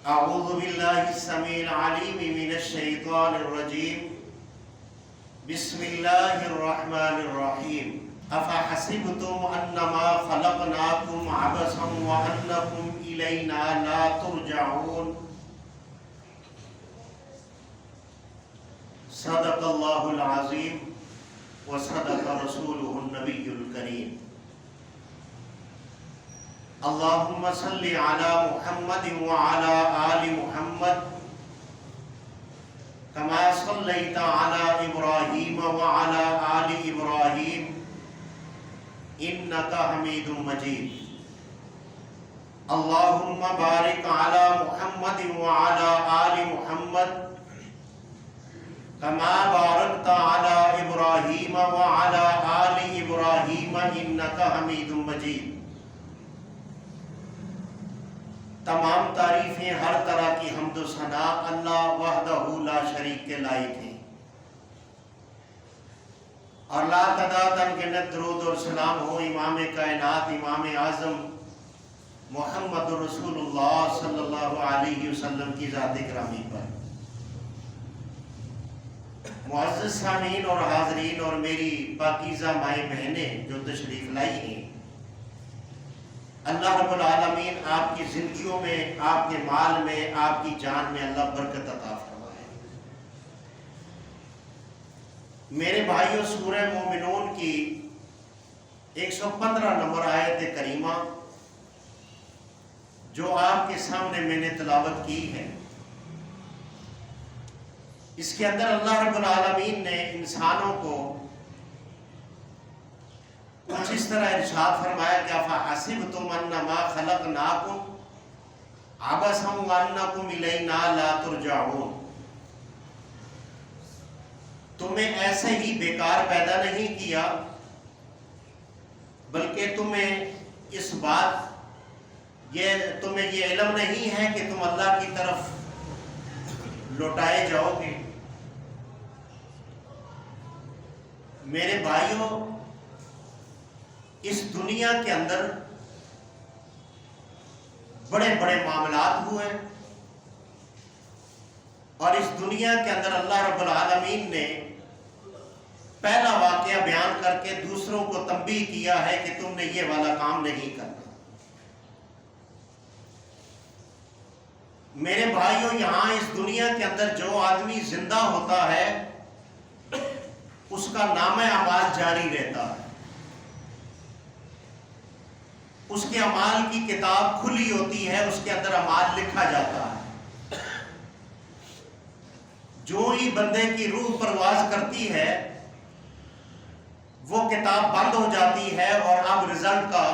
اعوذ باللہ السمیع العلیم من الشیطان الرجیم بسم اللہ الرحمن الرحیم افحسبتم انما خلقناکم عبثا وانکم الینا لا ترجعون صدق اللہ العظیم وصدق رسولہ النبی الکریم اللہم صل علی محمد وعلی آل محمد کما صلیت علی ابراہیم وعلی آل ابراہیم انک حمید مجید اللہم بارک علی محمد وعلی آل محمد کما بارکت علی ابراہیم وعلی آل ابراہیم انک حمید مجید۔ تمام تعریفیں، ہر طرح کی حمد و ثنا اللہ وحدہ لا شریک کے لائق ہیں، اور لا تعداد گنت درود اور سلام ہو امام کائنات امام اعظم محمد رسول اللہ صلی اللہ علیہ وسلم کی ذات گرامی پر۔ معزز سامعین اور حاضرین اور میری پاکیزہ مائیں بہنیں جو تشریف لائی ہیں، اللہ رب العالمین آپ کی زندگیوں میں، آپ کے مال میں، آپ کی جان میں اللہ برکت عطا فرمائے۔ میرے بھائیوں، سورہ مومنون کی 115 نمبر آیت کریمہ جو آپ کے سامنے میں نے تلاوت کی ہے، اس کے اندر اللہ رب العالمین نے انسانوں کو کچھ اس طرح ارشاد فرمایا کہ افحسبتم انما خلقناکم عبثا وانکم الینا لا ترجعون، تمہیں ایسے ہی بیکار پیدا نہیں کیا بلکہ تمہیں اس بات تمہیں یہ علم نہیں ہے کہ تم اللہ کی طرف لوٹائے جاؤ گے۔ میرے بھائیوں، اس دنیا کے اندر بڑے بڑے معاملات ہوئے، اور اس دنیا کے اندر اللہ رب العالمین نے پہلا واقعہ بیان کر کے دوسروں کو تنبیہ کیا ہے کہ تم نے یہ والا کام نہیں کرنا۔ میرے بھائیوں، یہاں اس دنیا کے اندر جو آدمی زندہ ہوتا ہے اس کا نامہ اعمال جاری رہتا ہے، اس کے اعمال کی کتاب کھلی ہوتی ہے، اس کے اندر اعمال لکھا جاتا ہے۔ جو ہی بندے کی روح پرواز کرتی ہے وہ کتاب بند ہو جاتی ہے، اور اب رزلٹ کا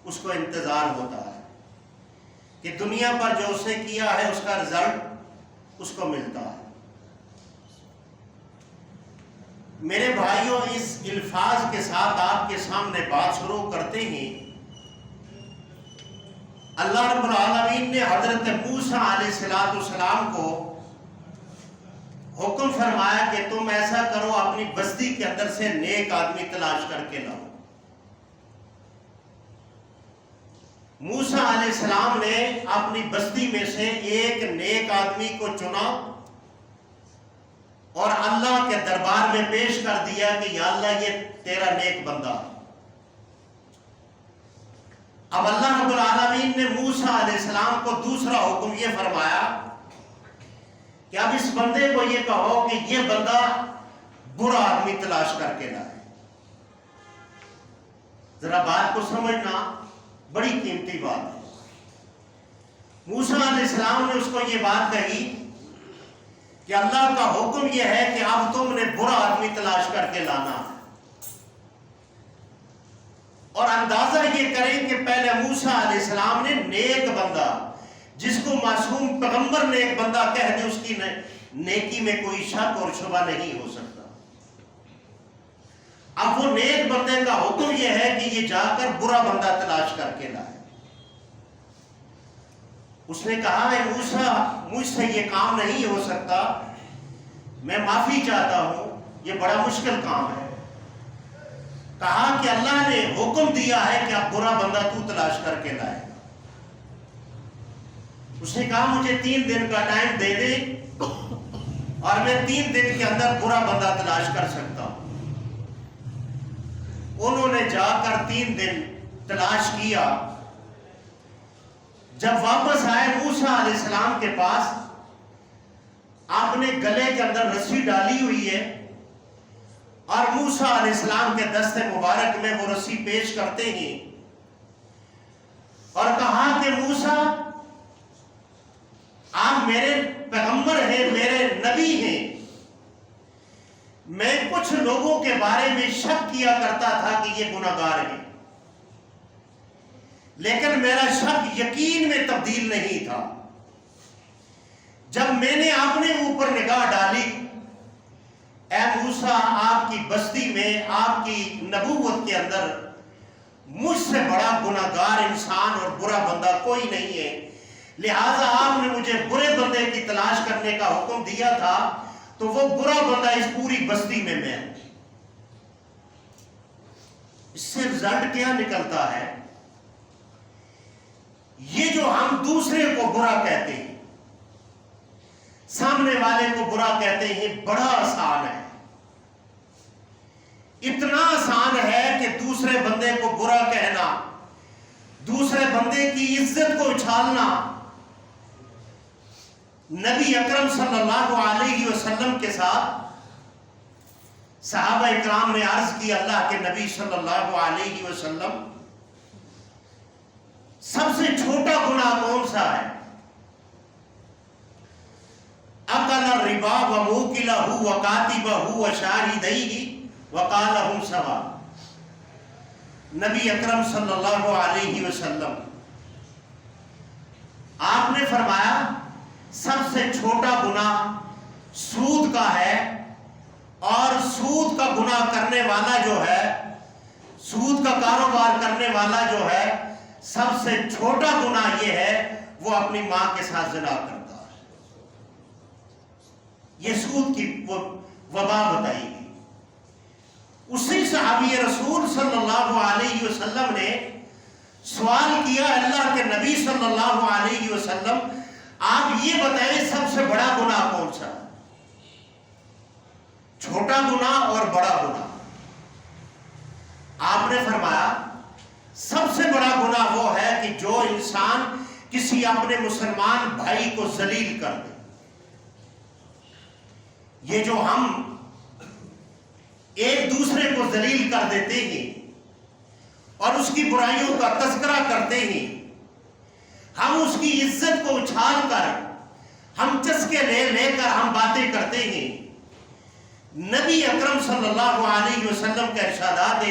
اس کو انتظار ہوتا ہے کہ دنیا پر جو اس نے کیا ہے اس کا رزلٹ اس کو ملتا ہے۔ میرے بھائیوں، اس الفاظ کے ساتھ آپ کے سامنے بات شروع کرتے ہیں۔ اللہ رب العالمین نے حضرت موسیٰ علیہ السلام کو حکم فرمایا کہ تم ایسا کرو، اپنی بستی کے اندر سے نیک آدمی تلاش کر کے لاؤ۔ موسیٰ علیہ السلام نے اپنی بستی میں سے ایک نیک آدمی کو چنا اور اللہ کے دربار میں پیش کر دیا کہ یا اللہ، یہ تیرا نیک بندہ۔ اب اللہ رب العالمین نے موسیٰ علیہ السلام کو دوسرا حکم یہ فرمایا کہ اب اس بندے کو یہ کہو کہ یہ بندہ برا آدمی تلاش کر کے لائے۔ ذرا بات کو سمجھنا، بڑی قیمتی بات ہے۔ موسیٰ علیہ السلام نے اس کو یہ بات کہی کہ اللہ کا حکم یہ ہے کہ اب تم نے برا آدمی تلاش کر کے لانا ہے، اور اندازہ یہ کریں کہ پہلے موسیٰ علیہ السلام نے نیک بندہ، جس کو معصوم پیغمبر نیک بندہ کہہ دے، اس کی نیکی میں کوئی شک اور شبہ نہیں ہو سکتا۔ اب وہ نیک بندے کا حکم یہ ہے کہ یہ جا کر برا بندہ تلاش کر کے لائے۔ اس نے کہا، اے موسیٰ، مجھ سے یہ کام نہیں ہو سکتا، میں معافی چاہتا ہوں، یہ بڑا مشکل کام ہے۔ کہا کہ اللہ نے حکم دیا ہے کہ اب برا بندہ تو تلاش کر کے لائے۔ اس نے کہا مجھے 3 دن کا ٹائم دے دے اور میں 3 دن کے اندر برا بندہ تلاش کر سکتا ہوں۔ انہوں نے جا کر 3 دن تلاش کیا۔ جب واپس آئے موسیٰ علیہ السلام کے پاس، آپ نے گلے کے اندر رسی ڈالی ہوئی ہے اور موسیٰ علیہ السلام کے دست مبارک میں وہ رسی پیش کرتے ہیں اور کہا کہ موسیٰ آپ میرے پیغمبر ہیں، میرے نبی ہیں، میں کچھ لوگوں کے بارے میں شک کیا کرتا تھا کہ یہ گناہگار ہیں، لیکن میرا شک یقین میں تبدیل نہیں تھا۔ جب میں نے اپنے اوپر نگاہ ڈالی، اے موسیٰ آپ کی بستی میں، آپ کی نبوت کے اندر مجھ سے بڑا گناہگار انسان اور برا بندہ کوئی نہیں ہے، لہٰذا آپ نے مجھے برے بندے کی تلاش کرنے کا حکم دیا تھا، تو وہ برا بندہ اس پوری بستی میں میں۔ اس سے رزلٹ کیا نکلتا ہے؟ یہ جو ہم دوسرے کو برا کہتے ہیں، سامنے والے کو برا کہتے ہیں، بڑا آسان ہے۔ اتنا آسان ہے کہ دوسرے بندے کو برا کہنا، دوسرے بندے کی عزت کو اچھالنا۔ نبی اکرم صلی اللہ علیہ وسلم کے ساتھ صحابہ اکرام نے عرض کی، اللہ کے نبی صلی اللہ علیہ وسلم سب سے چھوٹا گناہ کون سا ہے؟ اکل الربا وموکلہ وکاتبہ وشاہدیہ وقالہم سوا۔ نبی اکرم صلی اللہ علیہ وسلم آپ نے فرمایا سب سے چھوٹا گناہ سود کا ہے، اور سود کا گناہ کرنے والا جو ہے، سود کا کاروبار کرنے والا جو ہے، سب سے چھوٹا گناہ یہ ہے وہ اپنی ماں کے ساتھ زنا کرتا ہے۔ یہ سود کی وبا بتائی گئی۔ اسی صحابی رسول صلی اللہ علیہ وسلم نے سوال کیا، اللہ کے نبی صلی اللہ علیہ وسلم آپ یہ بتائیں سب سے بڑا گناہ کون سا؟ چھوٹا گناہ اور بڑا گناہ۔ آپ نے فرمایا سب سے بڑا گناہ وہ ہے کہ جو انسان کسی اپنے مسلمان بھائی کو ذلیل کر دے۔ یہ جو ہم ایک دوسرے کو ذلیل کر دیتے ہیں اور اس کی برائیوں کا تذکرہ کرتے ہیں، ہم اس کی عزت کو اچھال کر، ہم چسکے لے لے کر ہم باتیں کرتے ہیں۔ نبی اکرم صلی اللہ علیہ وسلم کا ارشادات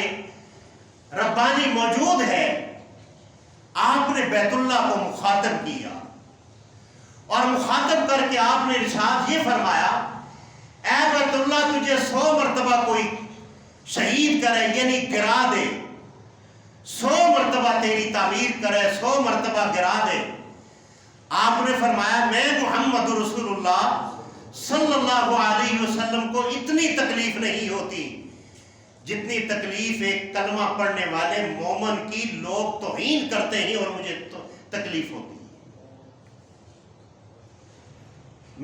ربانی موجود ہے۔ آپ نے بیت اللہ کو مخاطب کیا اور مخاطب کر کے آپ نے ارشاد یہ فرمایا، اے بیت اللہ تجھے 100 مرتبہ کوئی شہید کرے، یعنی گرا دے، 100 مرتبہ تیری تعمیر کرے، 100 مرتبہ گرا دے۔ آپ نے فرمایا میں محمد رسول اللہ صلی اللہ علیہ وسلم کو اتنی تکلیف نہیں ہوتی جتنی تکلیف ایک کلمہ پڑھنے والے مومن کی لوگ توہین کرتے ہیں اور مجھے تکلیف ہوتی ہے۔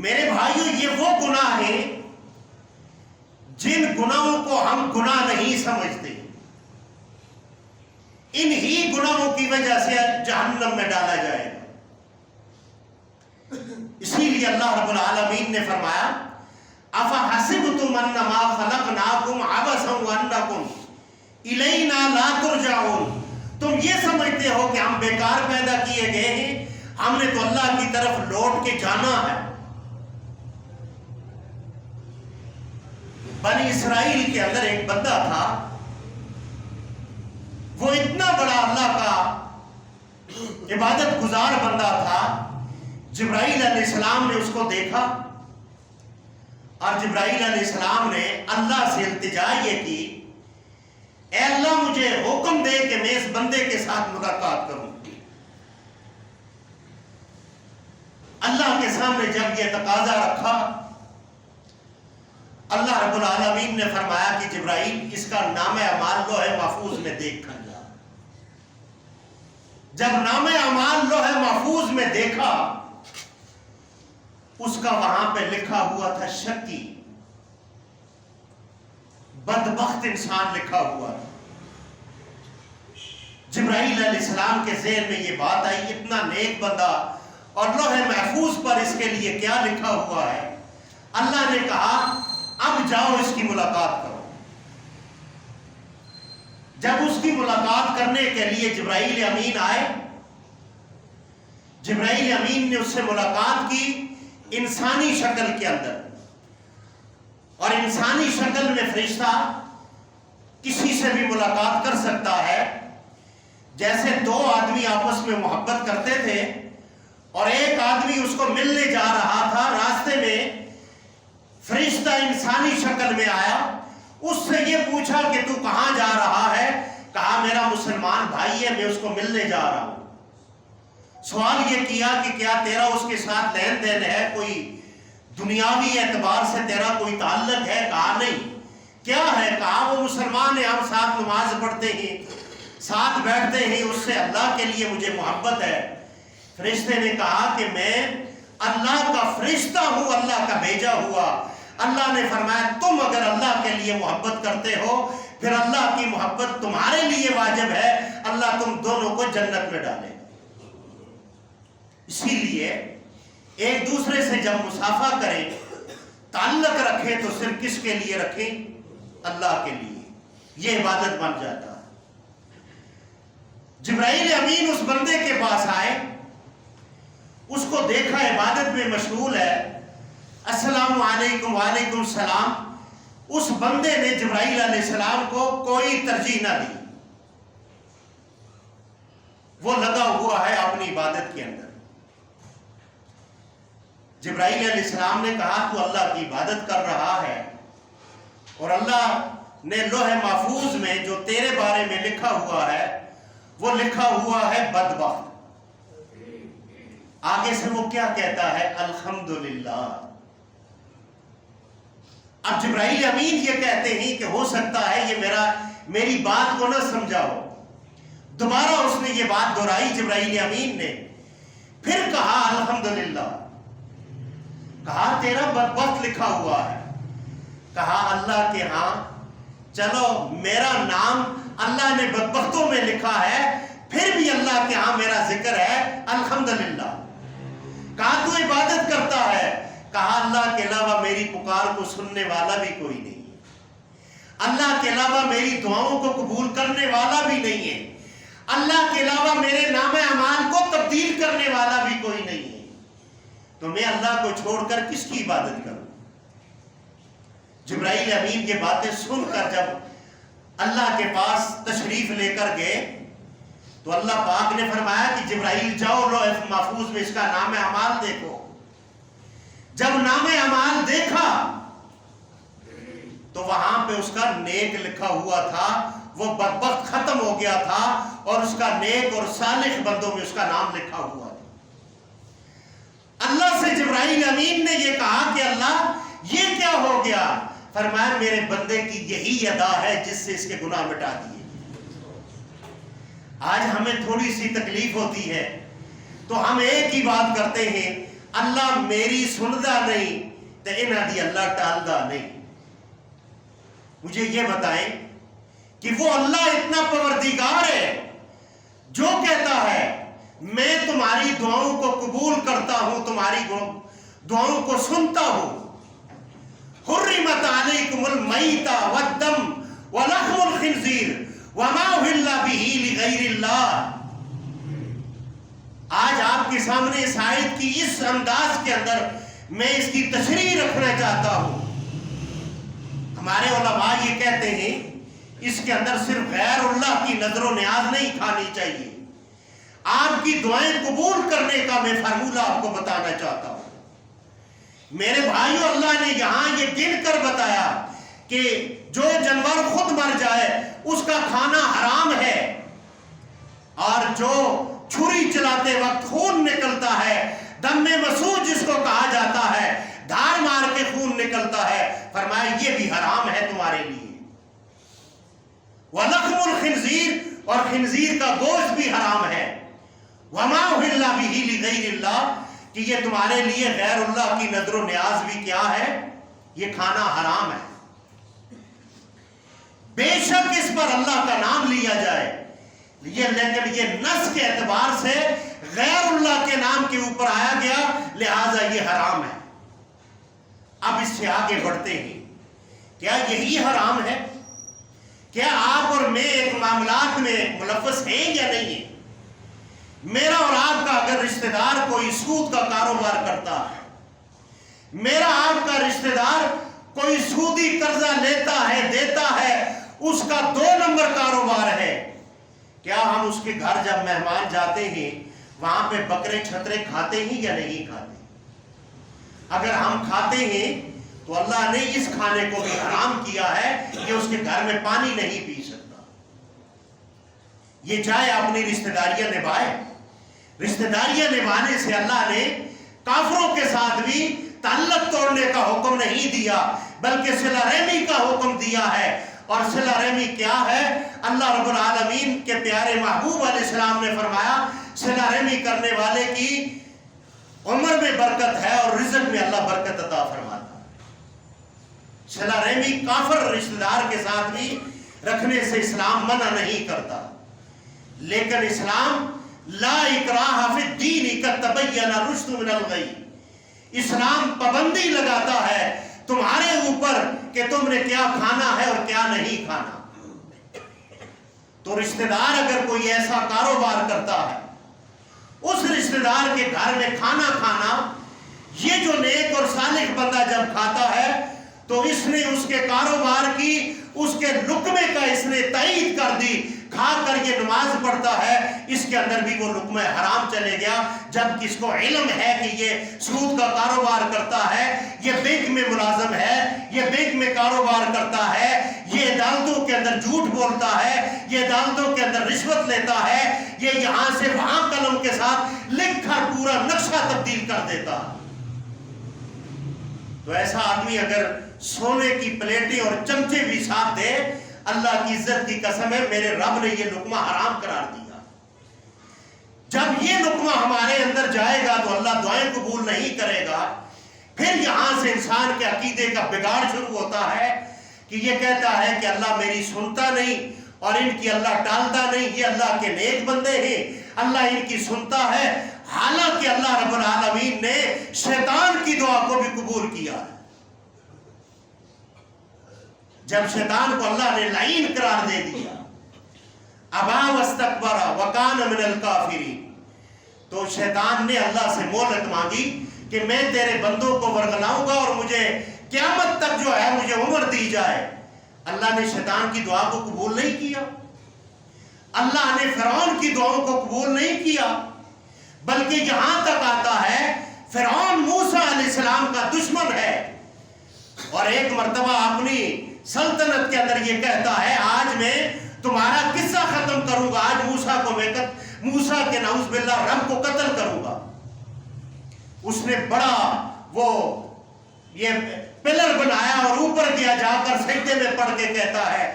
میرے بھائیوں، یہ وہ گناہ ہیں جن گناہوں کو ہم گناہ نہیں سمجھتے، انہی گناہوں کی وجہ سے جہنم میں ڈالا جائے گا۔ اسی لیے اللہ رب العالمین نے فرمایا افحسبتم انما خلقناکم عبثا وانکم الینا لا ترجعون۔ تم یہ سمجھتے ہو کہ ہم بیکار پیدا کیے گئے ہیں، ہم نے تو اللہ کی طرف لوٹ کے جانا ہے۔ بنی اسرائیل کے اندر ایک بندہ تھا، وہ اتنا بڑا اللہ کا عبادت گزار بندہ تھا۔ جبرائیل علیہ السلام نے اس کو دیکھا اور جبرائیل علیہ السلام نے اللہ سے التجا یہ کی، اے اللہ مجھے حکم دے کہ میں اس بندے کے ساتھ ملاقات کروں۔ اللہ کے سامنے جب یہ تقاضا رکھا، اللہ رب العالمین نے فرمایا کہ جبرائیل اس کا نام اعمال لوح محفوظ میں دیکھ کر جا۔ جب نام اعمال لوح محفوظ میں دیکھا اس کا وہاں پہ لکھا ہوا تھا شکی، بدبخت انسان لکھا ہوا تھا۔ جبرائیل علیہ السلام کے ذہن میں یہ بات آئی، اتنا نیک بندہ، اور لوح محفوظ پر اس کے لیے کیا لکھا ہوا ہے؟ اللہ نے کہا اب جاؤ اس کی ملاقات کرو۔ جب اس کی ملاقات کرنے کے لیے جبرائیل امین آئے، جبرائیل امین نے اس سے ملاقات کی انسانی شکل کے اندر، اور انسانی شکل میں فرشتہ کسی سے بھی ملاقات کر سکتا ہے۔ جیسے دو آدمی آپس میں محبت کرتے تھے اور ایک آدمی اس کو ملنے جا رہا تھا، راستے میں فرشتہ انسانی شکل میں آیا، اس سے یہ پوچھا کہ تو کہاں جا رہا ہے؟ کہا میرا مسلمان بھائی ہے، میں اس کو ملنے جا رہا ہوں۔ سوال یہ کیا کہ کیا تیرا اس کے ساتھ لین دین ہے، کوئی دنیاوی اعتبار سے تیرا کوئی تعلق ہے؟ کہا نہیں۔ کیا ہے؟ کہا وہ مسلمان ہے، ہم ساتھ نماز پڑھتے ہیں، ساتھ بیٹھتے ہیں، اس سے اللہ کے لیے مجھے محبت ہے۔ فرشتے نے کہا کہ میں اللہ کا فرشتہ ہوں، اللہ کا بھیجا ہوا۔ اللہ نے فرمایا تم اگر اللہ کے لیے محبت کرتے ہو پھر اللہ کی محبت تمہارے لیے واجب ہے، اللہ تم دونوں کو جنت میں ڈالے۔ اسی لیے ایک دوسرے سے جب مصافحہ کریں، تعلق رکھیں تو صرف کس کے لیے رکھیں؟ اللہ کے لیے، یہ عبادت بن جاتا ہے۔ جبرائیل امین اس بندے کے پاس آئے، اس کو دیکھا عبادت میں مشغول ہے، السلام علیکم، وعلیکم السلام۔ اس بندے نے جبرائیل علیہ السلام کو کوئی ترجیح نہ دی، وہ لگا ہوا ہے اپنی عبادت کے اندر۔ جبرائیل علیہ السلام نے کہا تو اللہ کی عبادت کر رہا ہے، اور اللہ نے لوح محفوظ میں جو تیرے بارے میں لکھا ہوا ہے وہ لکھا ہوا ہے بدبخت۔ آگے سے وہ کیا کہتا ہے؟ الحمدللہ۔ اب جبرائیل امین یہ کہتے ہیں کہ ہو سکتا ہے یہ میری بات کو نہ سمجھاؤ۔ دوبارہ اس نے یہ بات دہرائی جبرائیل امین نے، پھر کہا الحمدللہ۔ کہا تیرا بدبخت لکھا ہوا ہے۔ کہا اللہ کے ہاں چلو میرا نام اللہ نے بدبختوں میں لکھا ہے، پھر بھی اللہ کے ہاں میرا ذکر ہے الحمدللہ۔ کہا تو عبادت کرتا ہے؟ کہا اللہ کے علاوہ میری پکار کو سننے والا بھی کوئی نہیں ہے، اللہ کے علاوہ میری دعاؤں کو قبول کرنے والا بھی نہیں ہے، اللہ کے علاوہ میرے نام اعمال کو تبدیل کرنے والا بھی کوئی نہیں ہے، تو میں اللہ کو چھوڑ کر کس کی عبادت کروں؟ جبرائیل امین یہ باتیں سن کر جب اللہ کے پاس تشریف لے کر گئے تو اللہ پاک نے فرمایا کہ جبرائیل جاؤ لوح محفوظ میں اس کا نام اعمال دیکھو۔ جب نام اعمال دیکھا تو وہاں پہ اس کا نیک لکھا ہوا تھا، وہ بدبخت ختم ہو گیا تھا، اور اس کا نیک اور صالح بندوں میں اس کا نام لکھا ہوا تھا۔ اللہ سے جبرائیل امین نے یہ کہا کہ اللہ یہ کیا ہو گیا؟ فرمایا میرے بندے کی یہی ادا ہے جس سے اس کے گناہ مٹا دیے۔ آج ہمیں تھوڑی سی تکلیف ہوتی ہے تو ہم ایک ہی بات کرتے ہیں، اللہ میری سندا نہیں تو انہاں دی اللہ ٹالدا نہیں۔ مجھے یہ بتائیں کہ وہ اللہ اتنا پروردگار ہے جو کہتا ہے میں تمہاری دعاؤں کو قبول کرتا ہوں، تمہاری دعاؤں کو سنتا ہوں۔ حرمت علیکم المیتہ والدم ولحم الخنزیر وما اہل بہ لغیر اللہ۔ آج آپ کے سامنے اس آیت کی اس انداز کے اندر میں اس کی تشریح رکھنا چاہتا ہوں۔ ہمارے علماء یہ کہتے ہیں اس کے اندر صرف غیر اللہ کی نظر و نیاز نہیں کھانی چاہیے، آپ کی دعائیں قبول کرنے کا میں فارمولہ آپ کو بتانا چاہتا ہوں۔ میرے بھائیو، اللہ نے یہاں یہ گن کر بتایا کہ جو جانور خود مر جائے اس کا کھانا حرام ہے، اور جو چھری چلاتے وقت خون نکلتا ہے، دم مسعود جس کو کہا جاتا ہے، دھار مار کے خون نکلتا ہے، فرمایا یہ بھی حرام ہے تمہارے لیے۔ وَلَحْمُ الْخِنْزِيرِ، اور خنزیر کا گوشت بھی حرام ہے۔ وَمَا أُهِلَّ بِهِ لِغَيْرِ اللَّهِ، کہ یہ تمہارے لیے غیر اللہ کی نظر و نیاز بھی کیا ہے، یہ کھانا حرام ہے۔ بے شک اس پر اللہ کا نام لیا جائے، لیکن یہ نص کے اعتبار سے غیر اللہ کے نام کے اوپر آیا گیا، لہذا یہ حرام ہے۔ اب اس سے آگے بڑھتے ہیں، کیا یہی حرام ہے؟ کیا آپ اور میں ایک معاملات میں ملوث ہیں یا نہیں ہیں؟ میرا اور آپ کا اگر رشتہ دار کوئی سود کا کاروبار کرتا ہے، میرا آپ کا رشتہ دار کوئی سودی قرضہ لیتا ہے دیتا ہے، اس کا 2 نمبر کاروبار ہے، کیا ہم اس کے گھر جب مہمان جاتے ہیں وہاں پہ بکرے چھترے کھاتے ہیں یا نہیں کھاتے؟ اگر ہم کھاتے ہیں تو اللہ نے اس کھانے کو بھی حرام کیا ہے کہ اس کے گھر میں پانی نہیں پی سکتا۔ یہ چاہے اپنی رشتہ داریاں نبھائے، رشتہ داریاں نبھانے سے اللہ نے کافروں کے ساتھ بھی تعلق توڑنے کا حکم نہیں دیا، بلکہ صلہ رحمی کا حکم دیا ہے۔ اور صلہ رحمی کیا ہے؟ اللہ رب العالمین کے پیارے محبوب علیہ السلام نے فرمایا صلہ رحمی کرنے والے کی عمر میں برکت ہے اور رزق میں اللہ برکت عطا فرماتا ہے۔ صلہ رحمی کافر رشتہ دار کے ساتھ بھی رکھنے سے اسلام منع نہیں کرتا، لیکن اسلام لا اکراہ فی الدین قد تبین الرشد من الغی، اسلام پابندی لگاتا ہے تمہارے اوپر کہ تم نے کیا کھانا ہے اور کیا نہیں کھانا۔ تو رشتہ دار اگر کوئی ایسا کاروبار کرتا ہے، اس رشتہ دار کے گھر میں کھانا کھانا، یہ جو نیک اور صالح بندہ جب کھاتا ہے تو اس نے اس کے کاروبار کی، اس کے لقمے کا اس نے تائید کر دی، کھا کر یہ نماز پڑھتا ہے، اس کے اندر بھی وہ لقمہ حرام چلے گیا، جب کس کو علم ہے کہ یہ سود کا کاروبار کرتا ہے، یہ بینک میں ملازم ہے، یہ بینک میں کاروبار کرتا ہے، یہ عدالتوں کے اندر جھوٹ بولتا ہے، یہ عدالتوں کے اندر رشوت لیتا ہے، یہ یہاں سے وہاں قلم کے ساتھ لکھ کر پورا نقشہ تبدیل کر دیتا۔ تو ایسا آدمی اگر سونے کی پلیٹیں اور چمچے بھی ساتھ دے، اللہ کی عزت کی قسم ہے میرے رب نے یہ لقمہ حرام قرار دیا۔ جب یہ لقمہ ہمارے اندر جائے گا تو اللہ دعائیں قبول نہیں کرے گا۔ پھر یہاں سے انسان کے عقیدے کا بگاڑ شروع ہوتا ہے کہ یہ کہتا ہے کہ اللہ میری سنتا نہیں اور ان کی اللہ ٹالتا نہیں، یہ اللہ کے نیک بندے ہیں، اللہ ان کی سنتا ہے، حالانکہ اللہ رب العالمین نے شیطان کی دعا کو بھی قبول کیا ہے۔ جب شیطان کو اللہ نے لعین قرار دے دیا، ابا واستکبر وکان من الکافرین، تو شیطان نے اللہ سے مہلت مانگی کہ میں تیرے بندوں کو ورگلاؤں گا اور مجھے قیامت تک جو ہے مجھے عمر دی جائے۔ اللہ نے شیطان کی دعا کو قبول نہیں کیا، اللہ نے فرعون کی دعاؤں کو قبول نہیں کیا، بلکہ یہاں تک آتا ہے فرعون موسیٰ علیہ السلام کا دشمن ہے، اور ایک مرتبہ اپنی سلطنت کے اندر یہ کہتا ہے آج میں تمہارا قصہ ختم کروں گا، آج موسیٰ کے نعوذ باللہ رب کو قتل کروں گا۔ اس نے بڑا وہ یہ پلر بنایا اور اوپر گیا، جا کر سجدے میں پڑھ کے کہتا ہے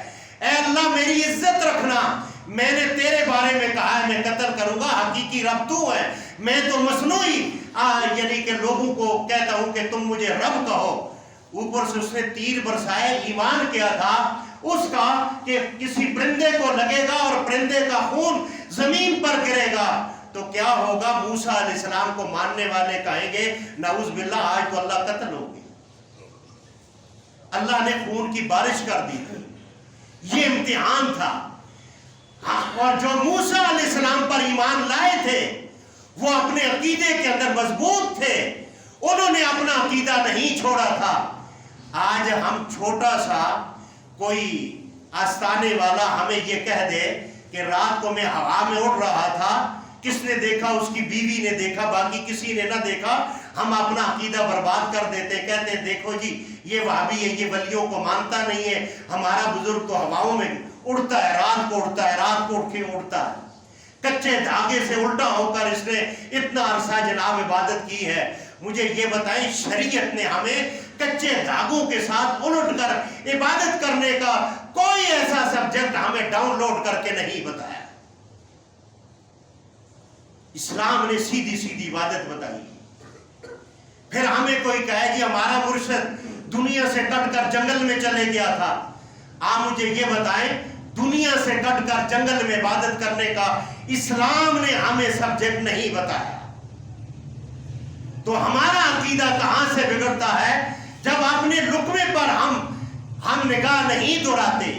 اے اللہ میری عزت رکھنا، میں نے تیرے بارے میں کہا ہے میں قتل کروں گا، حقیقی رب تو ہے، میں تو مصنوعی یعنی کہ لوگوں کو کہتا ہوں کہ تم مجھے رب کہو۔ اوپر سے اس نے تیر برسائے، ایمان کیا تھا اس کا کہ کسی پرندے کو لگے گا اور پرندے کا خون زمین پر گرے گا تو کیا ہوگا، موسیٰ علیہ السلام کو ماننے والے کہیں گے نعوذ باللہ آج تو اللہ قتل ہوگی۔ اللہ نے خون کی بارش کر دی، یہ امتحان تھا۔ اور جو موسیٰ علیہ السلام پر ایمان لائے تھے وہ اپنے عقیدے کے اندر مضبوط تھے، انہوں نے اپنا عقیدہ نہیں چھوڑا تھا۔ آج ہم چھوٹا سا کوئی آستانے والا ہمیں یہ کہہ دے کہ رات کو میں ہوا میں اڑ رہا تھا، کس نے دیکھا؟ اس کی بیوی نے دیکھا، باقی کسی نے نہ دیکھا، ہم اپنا عقیدہ برباد کر دیتے، کہتے ہیں دیکھو جی یہ وہابی ہے، یہ ولیوں کو مانتا نہیں ہے، ہمارا بزرگ تو ہواؤں میں اڑتا ہے، رات کو اڑتا ہے، رات کو اٹھ کے اڑتا ہے، کچے دھاگے سے الٹا ہو کر اس نے اتنا عرصہ جناب عبادت کی ہے۔ مجھے یہ بتائیں شریعت نے ہمیں کچے دھاگوں کے ساتھ الٹ کر عبادت کرنے کا کوئی ایسا سبجیکٹ ہمیں ڈاؤن لوڈ کر کے نہیں بتایا۔ اسلام نے سیدھی سیدھی عبادت بتائی، ہمیں کوئی کہے جی ہمارا مرشد دنیا سے کٹ کر جنگل میں چلے گیا تھا، آپ مجھے یہ بتائیں دنیا سے کٹ کر جنگل میں عبادت کرنے کا اسلام نے ہمیں سبجیکٹ نہیں بتایا. تو ہمارا عقیدہ کہاں سے بگڑتا ہے؟ جب اپنے لقمے پر ہم نگاہ نہیں دوڑاتے.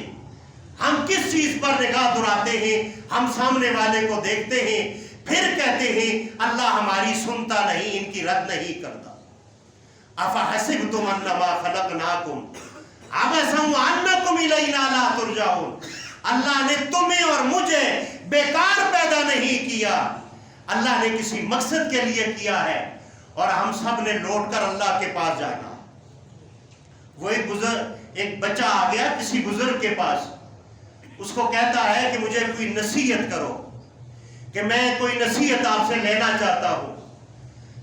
ہم کس چیز پر نگاہ دوڑاتے ہیں؟ ہم سامنے والے کو دیکھتے ہیں، پھر کہتے ہیں اللہ ہماری سنتا نہیں، ان کی رد نہیں کرتا. افحسبتم انما خلقناکم عبثا وانکم الینا لا ترجعون. اللہ نے تمہیں اور مجھے بیکار پیدا نہیں کیا، اللہ نے کسی مقصد کے لیے کیا ہے، اور ہم سب نے لوٹ کر اللہ کے پاس جانا. وہ ایک بچہ آ گیا کسی بزرگ کے پاس، اس کو کہتا ہے کہ مجھے کوئی نصیحت کرو، کہ میں کوئی نصیحت آپ سے لینا چاہتا ہوں.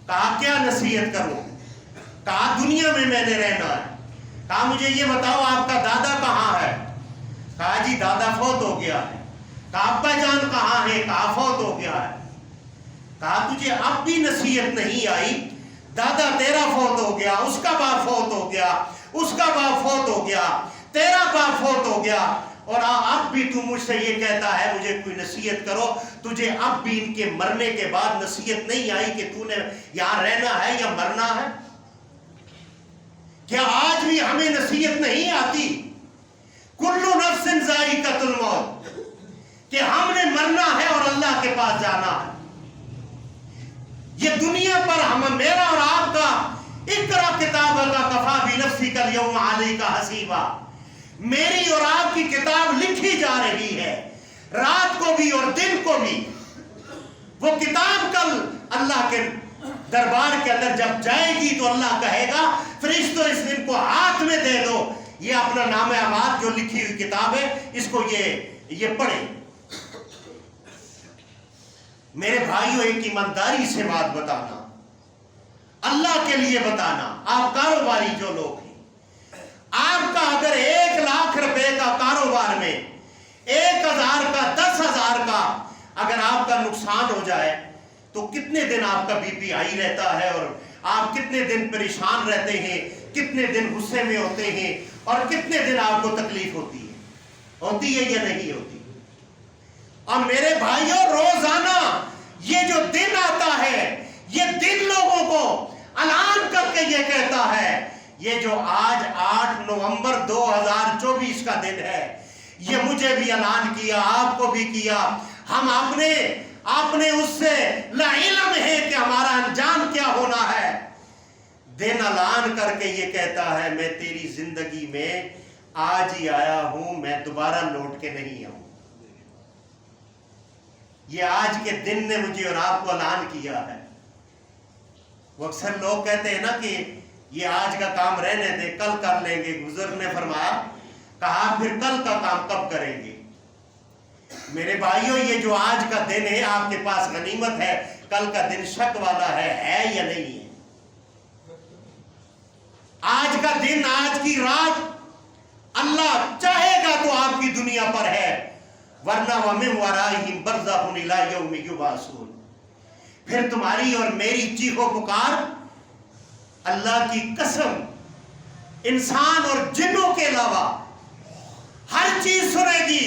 کہا کیا نصیحت کروں؟ کہا دنیا میں نے رہنا ہے. کہا مجھے یہ بتاؤ آپ کا دادا کہاں ہے؟ کہا جی دادا فوت ہو گیا ہے. کہا ابا جان کہاں ہے؟ کہا فوت ہو گیا ہے. کہا تجھے اب بھی نصیحت نہیں آئی؟ دادا تیرا فوت ہو گیا، اس کا باپ فوت ہو گیا، اس کا باپ فوت ہو گیا، تیرا باپ فوت ہو گیا، اور اب بھی تو مجھ سے یہ کہتا ہے مجھے کوئی نصیحت کرو. تجھے اب بھی ان کے مرنے کے بعد نصیحت نہیں آئی کہ تو نے یہاں رہنا ہے یا مرنا ہے؟ کیا آج بھی ہمیں نصیحت نہیں آتی؟ کل نفس ذائقۃ الموت، کہ ہم نے مرنا ہے اور اللہ کے پاس جانا ہے. یہ دنیا پر میرا اور آپ کا اقرا کتابک کفی بنفسک اليوم علیک حسیبا، میری اور آپ کی کتاب لکھی جا رہی ہے، رات کو بھی اور دن کو بھی. وہ کتاب کل اللہ کے دربار کے اندر جب جائے گی تو اللہ کہے گا فرشتوں اس دن کو ہاتھ میں دے دو، یہ اپنا نام اعمال جو لکھی ہوئی کتاب ہے اس کو یہ پڑھیں. میرے بھائیوں ایک ایمانداری سے بات بتانا، اللہ کے لیے بتانا. آپ کاروباری جو لوگ ہیں، آپ کا اگر 1 لاکھ روپے کا کاروبار میں 1000 کا 10,000 کا اگر آپ کا نقصان ہو جائے تو کتنے دن آپ کا بی پی آئی رہتا ہے، اور آپ کتنے دن پریشان رہتے ہیں، کتنے دن غصے میں ہوتے ہیں، اور کتنے دن آپ کو تکلیف ہوتی ہے یا نہیں ہوتی؟ اور میرے بھائیوں روزانہ یہ جو دن آتا ہے، یہ دن لوگوں کو اعلان کر کے یہ کہتا ہے، یہ جو آج 8 نومبر 2024 کا دن ہے، یہ مجھے بھی اعلان کیا، آپ کو بھی کیا. ہم اپنے اس سے لا علم ہے کہ ہمارا انجام کیا ہونا ہے. دن اعلان کر کے یہ کہتا ہے میں تیری زندگی میں آج ہی آیا ہوں، میں دوبارہ لوٹ کے نہیں آؤں. یہ آج کے دن نے مجھے اور آپ کو اعلان کیا ہے. وہ اکثر لوگ کہتے ہیں نا کہ یہ آج کا کام رہنے دے، کل کر لیں گے. بزرگ نے فرمایا، کہا پھر کل کا کام کب کریں گے؟ میرے بھائیوں یہ جو آج کا دن ہے آپ کے پاس غنیمت ہے، کل کا دن شک والا ہے یا نہیں ہے؟ آج کا دن، آج کی رات اللہ چاہے گا تو آپ کی دنیا پر ہے، ورنہ وَمِن وَرَائِهِمْ بَرْزَخٌ إِلَىٰ يَوْمِ يُبْعَثُونَ. پھر تمہاری اور میری چیخ و پکار اللہ کی قسم انسان اور جنوں کے علاوہ ہر چیز سنے گی.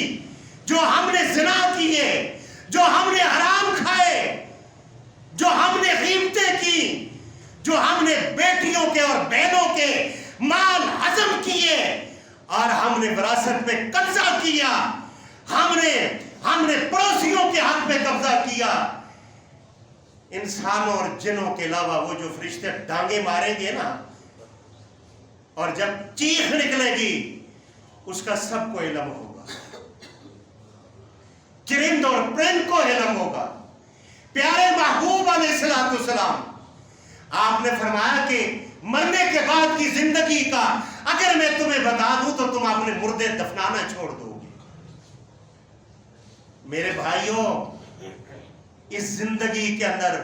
جو ہم نے زنا کیے، جو ہم نے حرام کھائے، جو ہم نے غیبتیں کی، جو ہم نے بیٹیوں کے اور بہنوں کے مال ہضم کیے، اور ہم نے وراثت پہ قبضہ کیا، ہم نے پڑوسیوں کے حق پہ قبضہ کیا. انسانوں اور جنوں کے علاوہ وہ جو فرشتے ڈانگے ماریں گے نا، اور جب چیخ نکلے گی اس کا سب کو علم ہوگا، چرند اور پرند کو علم ہوگا. پیارے محبوب علیہ السلام آپ نے فرمایا کہ مرنے کے بعد کی زندگی کا اگر میں تمہیں بتا دوں تو تم اپنے مردے دفنانا چھوڑ دو گے. میرے بھائیوں اس زندگی کے اندر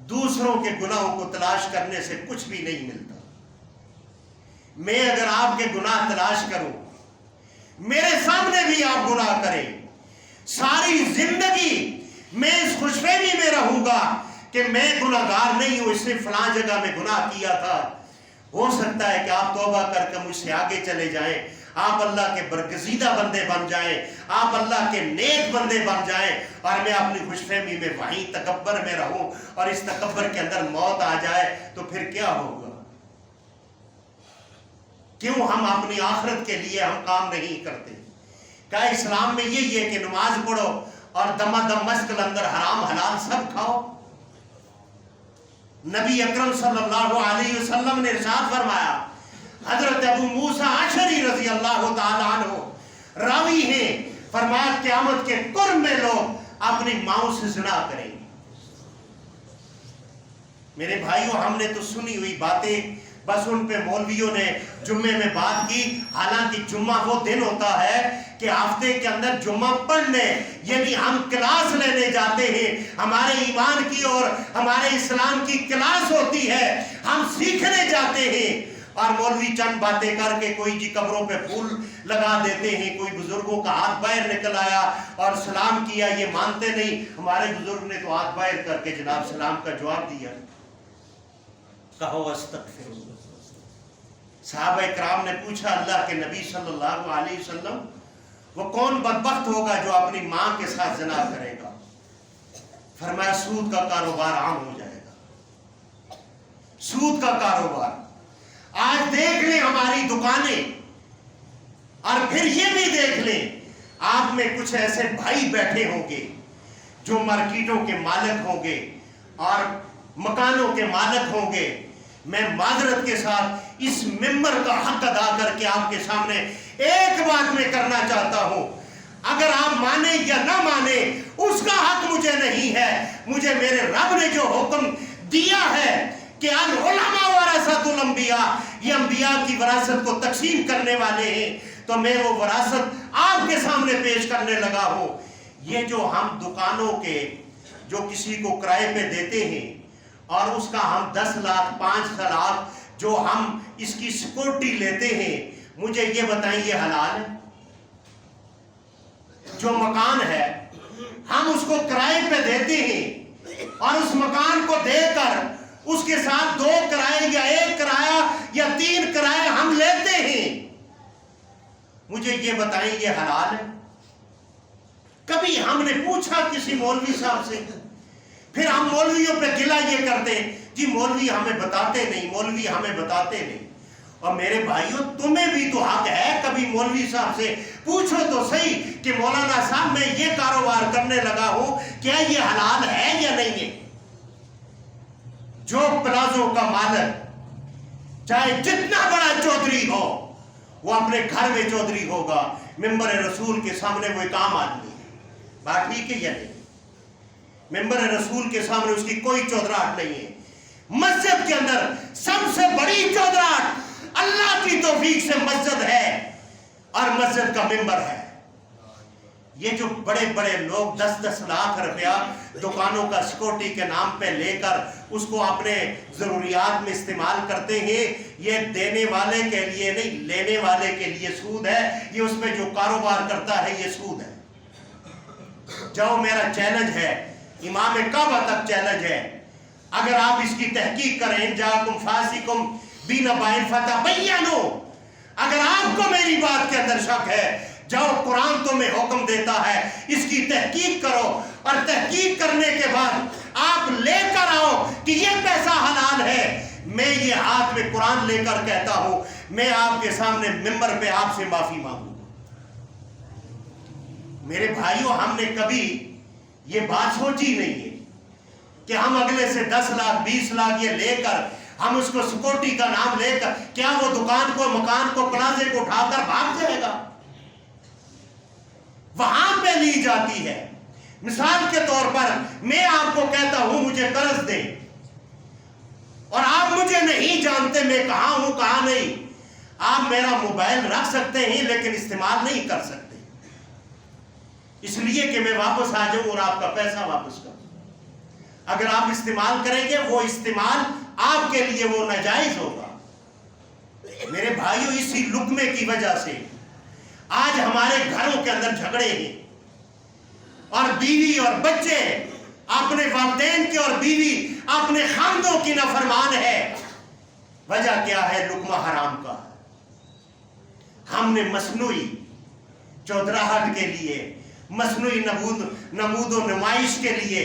دوسروں کے گناہوں کو تلاش کرنے سے کچھ بھی نہیں ملتا. میں اگر آپ کے گناہ تلاش کروں، میرے سامنے بھی آپ گناہ کریں، ساری زندگی میں اس خوش فہمی میں رہوں گا کہ میں گناہگار نہیں ہوں، اس نے فلاں جگہ میں گناہ کیا تھا، ہو سکتا ہے کہ آپ توبہ کر کے مجھ سے آگے چلے جائیں، آپ اللہ کے برگزیدہ بندے بن جائیں، آپ اللہ کے نیک بندے بن جائیں، اور میں اپنی خوش فہمی میں وہیں تکبر میں رہوں اور اس تکبر کے اندر موت آ جائے تو پھر کیا ہوگا؟ کیوں ہم اپنی آخرت کے لیے ہم کام نہیں کرتے؟ کیا اسلام میں یہی ہے کہ نماز پڑھو اور دم مشکل اندر حرام حلال سب کھاؤ؟ نبی اکرم صلی اللہ علیہ وسلم نے ارشاد فرمایا، حضرت ابو موسیٰ اشعری رضی اللہ تعالیٰ عنہ راوی ہیں، فرمایا قیامت کے قرب میں لوگ اپنی ماؤں سے زنا کریں گے۔ میرے بھائیوں، ہم نے تو سنی ہوئی باتیں، بس ان پہ مولویوں نے جمعے میں بات کی، حالانکہ جمعہ وہ دن ہوتا ہے کہ ہفتے کے اندر جمعہ پڑھنے، یعنی ہم کلاس لینے جاتے ہیں، ہمارے ایمان کی اور ہمارے اسلام کی کلاس ہوتی ہے، ہم سیکھنے جاتے ہیں، اور مولوی چند باتیں کر کے کوئی جی قبروں پہ پھول لگا دیتے ہیں، کوئی بزرگوں کا ہاتھ باہر نکل آیا اور سلام کیا، یہ مانتے نہیں۔ ہمارے بزرگ نے تو ہاتھ باہر کر کے جناب سلام کا جواب دیا، کہو استغفر اللہ۔ صحابہ کرام نے پوچھا اللہ کے نبی صلی اللہ علیہ وسلم، وہ کون بدبخت ہوگا جو اپنی ماں کے ساتھ زنا کرے گا؟ فرمایا سود کا کاروبار عام ہو جائے گا، سود کا کاروبار۔ آج دیکھ لیں ہماری دکانیں، اور پھر یہ بھی دیکھ لیں آپ میں کچھ ایسے بھائی بیٹھے ہوں گے جو مارکیٹوں کے مالک ہوں گے اور مکانوں کے مالک ہوں گے۔ میں معذرت کے ساتھ اس ممبر کا حق ادا کر کے آپ کے سامنے ایک بات میں کرنا چاہتا ہوں، اگر آپ مانیں یا نہ مانیں اس کا حق مجھے نہیں ہے، مجھے میرے رب نے جو حکم دیا ہے کہ العلماء ورثۃ الانبیاء، یہ انبیاء کی وراثت کو تقسیم کرنے والے ہیں، تو میں وہ وراثت آپ کے سامنے پیش کرنے لگا ہوں۔ یہ جو ہم دکانوں کے جو کسی کو کرائے پہ دیتے ہیں اور اس کا ہم 10 لاکھ 5 لاکھ جو ہم اس کی سیکورٹی لیتے ہیں، مجھے یہ بتائیں یہ حلال ہے؟ جو مکان ہے ہم اس کو کرائے پہ دیتے ہیں اور اس مکان کو دے کر اس کے ساتھ 2 کرائے یا 1 کرایہ یا 3 کرائے ہم لیتے ہیں، مجھے یہ بتائیں یہ حلال ہے؟ کبھی ہم نے پوچھا کسی مولوی صاحب سے؟ پھر ہم مولویوں پہ گلہ یہ کرتے جی مولوی ہمیں بتاتے نہیں، مولوی ہمیں بتاتے نہیں۔ اور میرے بھائیوں تمہیں بھی تو حق ہے، کبھی مولوی صاحب سے پوچھو تو صحیح کہ مولانا صاحب میں یہ کاروبار کرنے لگا ہوں، کیا یہ حلال ہے یا نہیں ہے؟ جو پلازوں کا مالک چاہے جتنا بڑا چودھری ہو، وہ اپنے گھر میں چودھری ہوگا، ممبر رسول کے سامنے وہ ایک عام آدمی ہے، بات ٹھیک ہے یا نہیں؟ ممبر رسول کے سامنے اس کی کوئی چودراہٹ نہیں ہے۔ مسجد کے اندر سب سے بڑی چودراہٹ اللہ کی توفیق سے مسجد ہے اور مسجد کا ممبر ہے۔ یہ جو بڑے بڑے لوگ 10-10 لاکھ روپیہ دکانوں کا سیکورٹی کے نام پہ لے کر اس کو اپنے ضروریات میں استعمال کرتے ہیں، یہ دینے والے کے لیے نہیں، لینے والے کے لیے سود ہے، یہ اس میں جو کاروبار کرتا ہے یہ سود ہے۔ جو میرا چیلنج ہے، امام کعبہ تک چیلنج ہے، اگر آپ اس کی تحقیق کریں، جاءکم فاسقٌ بنبأ فتبینوا، اگر آپ کو میری بات کے اندر شک ہے، جاؤ قرآن تمہیں حکم دیتا ہے اس کی تحقیق کرو، اور تحقیق کرنے کے بعد آپ لے کر آؤ کہ یہ پیسہ حلال ہے۔ میں یہ ہاتھ میں قرآن لے کر کہتا ہوں، میں آپ کے سامنے ممبر پہ آپ سے معافی مانگوں۔ میرے بھائیوں ہم نے کبھی یہ بات سوچی نہیں ہے کہ ہم اگلے سے 10 لاکھ 20 لاکھ یہ لے کر ہم اس کو سیکورٹی کا نام لے کر، کیا وہ دکان کو مکان کو پلازے کو اٹھا کر بھاگ جائے گا؟ وہاں پہ لی جاتی ہے۔ مثال کے طور پر میں آپ کو کہتا ہوں مجھے قرض دیں، اور آپ مجھے نہیں جانتے میں کہاں ہوں کہاں نہیں، آپ میرا موبائل رکھ سکتے ہیں لیکن استعمال نہیں کر سکتے، اس لیے کہ میں واپس آ جاؤں اور آپ کا پیسہ واپس کروں۔ اگر آپ استعمال کریں گے وہ استعمال آپ کے لیے وہ ناجائز ہوگا۔ میرے بھائیوں اسی لقمے کی وجہ سے آج ہمارے گھروں کے اندر جھگڑے ہیں، اور بیوی اور بچے اپنے والدین کے اور بیوی اپنے خاندوں کی نافرمان ہے۔ وجہ کیا ہے؟ لقمہ حرام کا۔ ہم نے مصنوعی چودراہٹ کے لیے، مصنوعی نمود و نمائش کے لیے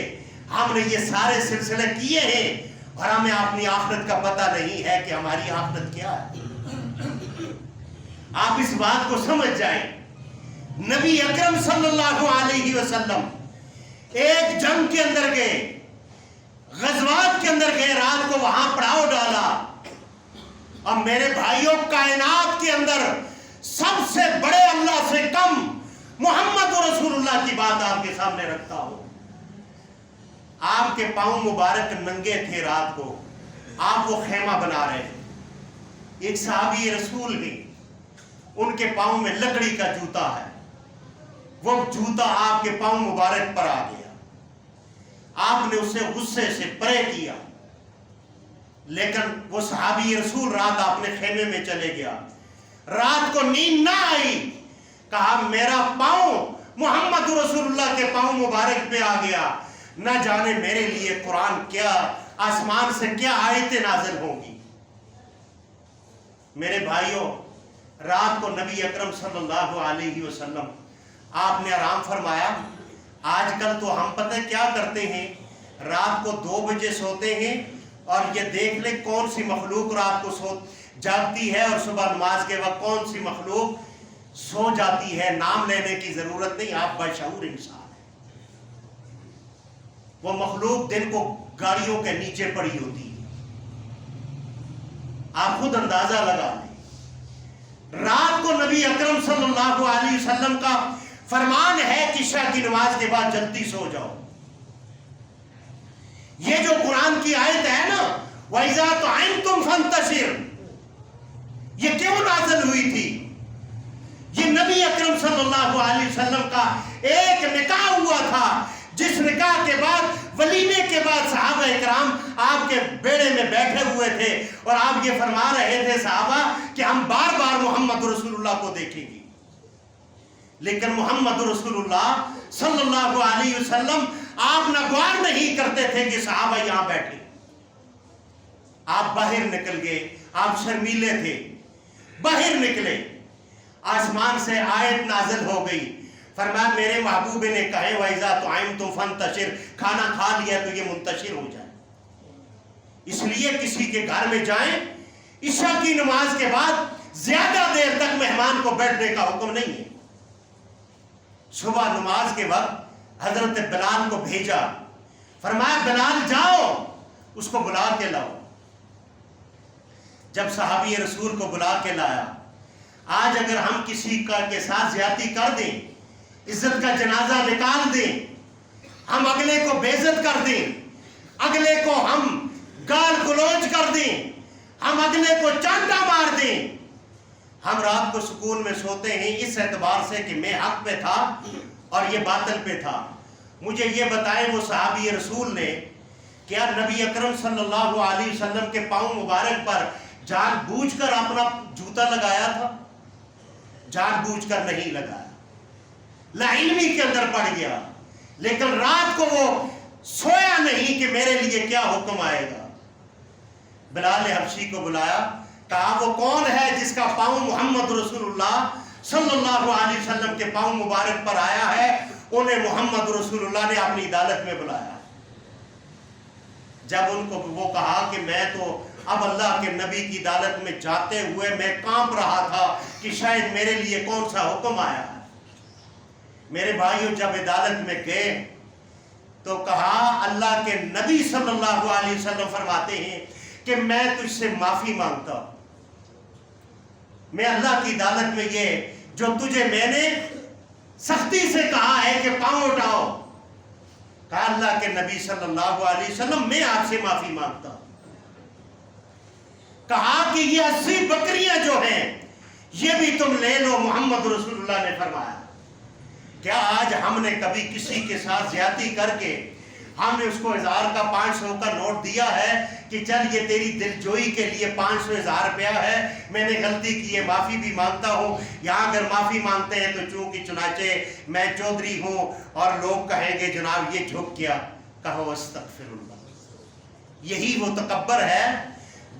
ہم نے یہ سارے سلسلے کیے ہیں، اور ہمیں اپنی آخرت کا پتہ نہیں ہے کہ ہماری آخرت کیا ہے۔ آپ اس بات کو سمجھ جائیں، نبی اکرم صلی اللہ علیہ وسلم ایک جنگ کے اندر گئے، غزوات کے اندر گئے، رات کو وہاں پڑاؤ ڈالا، اور میرے بھائیوں کائنات کے اندر سب سے بڑے اللہ سے کم محمد رسول اللہ کی بات آپ کے سامنے رکھتا ہوں۔ آپ کے پاؤں مبارک ننگے تھے، رات کو آپ وہ خیمہ بنا رہے ہیں، ایک صحابی رسول بھی، ان کے پاؤں میں لکڑی کا جوتا ہے، وہ جوتا آپ کے پاؤں مبارک پر آ گیا، آپ نے اسے غصے سے پرے کیا، لیکن وہ صحابی رسول رات اپنے خیمے میں چلے گیا، رات کو نیند نہ آئی، کہا میرا پاؤں محمد رسول اللہ کے پاؤں مبارک پہ آ گیا، نہ جانے میرے لیے قرآن کیا، آسمان سے کیا آیتیں نازل ہوں گی۔ میرے بھائیوں، رات کو نبی اکرم صلی اللہ علیہ وسلم آپ نے آرام فرمایا۔ آج کل تو ہم پتہ کیا کرتے ہیں، رات کو 2 بجے سوتے ہیں، اور یہ دیکھ لیں کون سی مخلوق رات کو جاگتی ہے اور صبح نماز کے وقت کون سی مخلوق سو جاتی ہے۔ نام لینے کی ضرورت نہیں، آپ بشعور انسان ہیں۔ وہ مخلوق دن کو گاڑیوں کے نیچے پڑی ہوتی ہے، آپ خود اندازہ لگا لیں۔ رات کو نبی اکرم صلی اللہ علیہ وسلم کا فرمان ہے کہ عشاء کی نماز کے بعد جلدی سو جاؤ۔ یہ جو قرآن کی آیت ہے نا، وَإِذَا طَعِمْتُمْ فَانْتَشِرْ، یہ کیوں نازل ہوئی تھی؟ یہ نبی اکرم صلی اللہ علیہ وسلم کا ایک نکاح ہوا تھا، جس نکاح کے بعد، ولیمے کے بعد صحابہ اکرام آپ کے بیڑے میں بیٹھے ہوئے تھے، اور آپ یہ فرما رہے تھے صحابہ کہ ہم بار بار محمد رسول اللہ کو دیکھیں گے، لیکن محمد رسول اللہ صلی اللہ علیہ وسلم آپ ناگوار نہیں کرتے تھے کہ صحابہ یہاں بیٹھے۔ آپ باہر نکل گئے، آپ شرمیلے تھے، باہر نکلے، آسمان سے آیت نازل ہو گئی، فرمایا میرے محبوب نے کہے وَإِذَا طَعِمْتُمْ فَانْتَشِرْ، کھانا کھا لیا تو یہ منتشر ہو جائے۔ اس لیے کسی کے گھر میں جائیں، عشاء کی نماز کے بعد زیادہ دیر تک مہمان کو بیٹھنے کا حکم نہیں ہے۔ صبح نماز کے وقت حضرت بلال کو بھیجا، فرمایا بلال جاؤ اس کو بلا کے لاؤ۔ جب صحابی رسول کو بلا کے لایا، آج اگر ہم کسی کے ساتھ زیادتی کر دیں، عزت کا جنازہ نکال دیں، ہم اگلے کو بے عزت کر دیں، اگلے کو ہم گال گلوچ کر دیں، ہم اگلے کو چانٹا مار دیں، ہم رات کو سکون میں سوتے ہیں اس اعتبار سے کہ میں حق پہ تھا اور یہ باطل پہ تھا۔ مجھے یہ بتائیں وہ صحابی رسول نے کیا نبی اکرم صلی اللہ علیہ وسلم کے پاؤں مبارک پر جان بوجھ کر اپنا جوتا لگایا تھا؟ جان بوجھ کر نہیں لگایا، لاعلمی کے اندر پڑ گیا، لیکن رات کو وہ سویا نہیں کہ میرے لیے کیا حکم آئے گا۔ بلال حبشی کو بلایا، کہا وہ کون ہے جس کا پاؤں محمد رسول اللہ صلی اللہ علیہ وسلم کے پاؤں مبارک پر آیا ہے؟ انہیں محمد رسول اللہ نے اپنی عدالت میں بلایا۔ جب ان کو وہ کہا کہ میں تو اب اللہ کے نبی کی عدالت میں جاتے ہوئے میں کانپ رہا تھا کہ شاید میرے لیے کون سا حکم آیا ہے۔ میرے بھائیوں جب عدالت میں گئے تو کہا اللہ کے نبی صلی اللہ علیہ وسلم فرماتے ہیں کہ میں تجھ سے معافی مانگتا ہوں، میں اللہ کی عدالت میں یہ جو تجھے میں نے سختی سے کہا ہے کہ پاؤں اٹھاؤ، کہا اللہ کے نبی صلی اللہ علیہ وسلم میں آپ سے معافی مانگتا ہوں۔ کہا کہ یہ 80 بکریاں جو ہیں یہ بھی تم لے لو، محمد رسول اللہ نے فرمایا۔ کیا آج ہم نے کبھی کسی کے ساتھ زیادتی کر کے ہم نے اس کو 1000 کا 500 کا نوٹ دیا ہے کہ چل یہ تیری دل جوئی کے لیے 500 1000 روپیہ ہے، میں نے غلطی کی ہے معافی بھی مانگتا ہوں؟ یہاں اگر معافی مانگتے ہیں تو چونکہ چنانچہ میں چودھری ہوں اور لوگ کہیں گے جناب یہ جھک گیا، کہو استغفر اللہ۔ یہی وہ تکبر ہے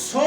100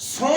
100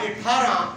18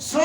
100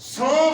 100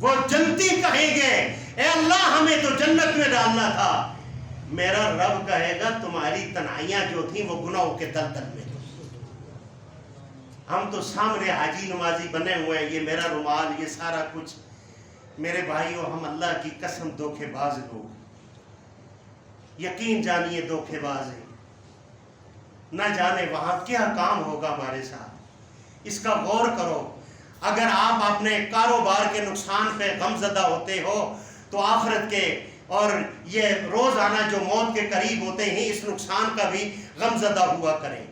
وہ جنتی کہیں گے اے اللہ ہمیں تو جنت میں ڈالنا تھا، میرا رب کہے گا تمہاری تنہائیاں جو تھیں وہ گناہوں کے دلدل میں۔ ہم تو سامنے حاجی نمازی بنے ہوئے ہیں، یہ میرا رومال، یہ سارا کچھ، میرے بھائیوں ہم اللہ کی قسم دھوکے باز لوگ، یقین جانیے دھوکے باز ہیں، نہ جانے وہاں کیا کام ہوگا ہمارے ساتھ، اس کا غور کرو۔ اگر آپ اپنے کاروبار کے نقصان پہ غمزدہ ہوتے ہو تو آخرت کے اور یہ روزانہ جو موت کے قریب ہوتے ہیں اس نقصان کا بھی غمزدہ ہوا کریں،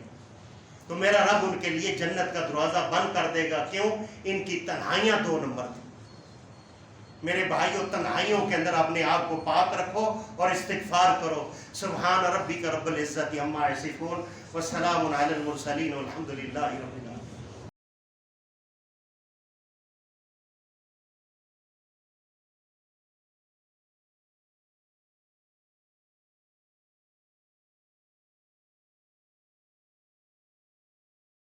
تو میرا رب ان کے لیے جنت کا دروازہ بند کر دے گا۔ کیوں؟ ان کی تنہائیاں 2 نمبر تھیں۔ میرے بھائیوں تنہائیوں کے اندر اپنے آپ کو پاک رکھو اور استغفار کرو۔ سبحان ربک رب العزت عما یصفون وسلام علی المرسلین والحمد للہ رب العالمین۔